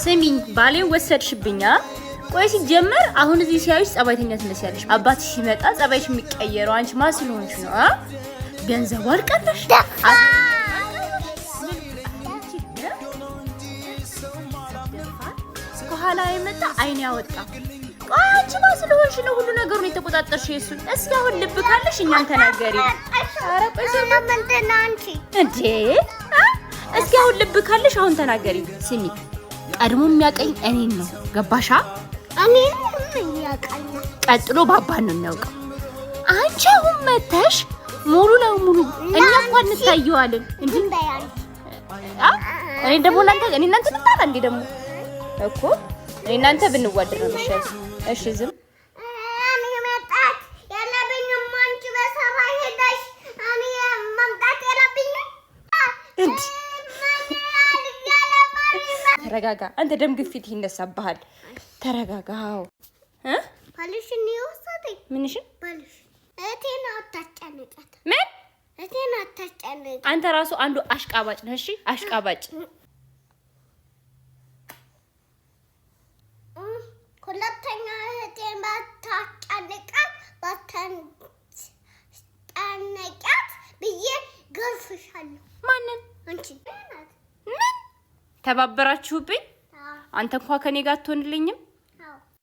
ስሚኝ ባሌን ወሰድሽብኛ ቆይ ሲጀመር አሁን እዚህ ሲያዩሽ ጸባይተኛ ትመስያለሽ አባትሽ ሲመጣ ጸባይሽ የሚቀየረው አንቺ ማን ስለሆንሽ ነው ገንዘብ አልቀረሽ ከኋላ የመጣ አይን ያወጣ ቆይ አንቺ ማን ስለሆንሽ ነው ሁሉ ነገሩን የተቆጣጠርሽ እሱ እስኪ አሁን ልብ ካለሽ እኛን ተናገሪ ኧረ ቆይ ምንድን ነው አንቺ እንዴ እስኪ አሁን ልብ ካለሽ አሁን ተናገሪ ስሚ ቀድሞ የሚያቀኝ እኔን ነው ገባሻ እኔን የሚያቀኝ ቀጥሎ ባባን ነው የሚያውቀው አንቺ አሁን መተሽ ሙሉ ለሙሉ እኛ እንኳን እንታየዋለን እንዴ እኔ ደግሞ እናንተ ተጣላ እንዴ ደግሞ እኮ እናንተ ብንዋደድ ነው የሚሻል እሺ ዝም እኔ መጣት ያለብኝ ማንቺ በሰባ ሄደሽ እኔ መምጣት ያለብኝ እንዴ ተረጋጋ አንተ ደም ግፊት ይነሳብሃል ተረጋጋው ባልሽ ነው ወሰደኝ ምንሽ ባልሽ እቴና አታጨነቃት ምን እቴና አታጨነቃት አንተ ራሱ አንዱ አሽቃባጭ ነህ እሺ አሽቃባጭ ሁለተኛ እቴን ባታጨነቃት ባታጨነቃት ብዬ ገርፍሻለሁ ማንን አንቺ ምን ተባበራችሁብኝ አንተ እንኳን ከኔ ጋር አትሆንልኝም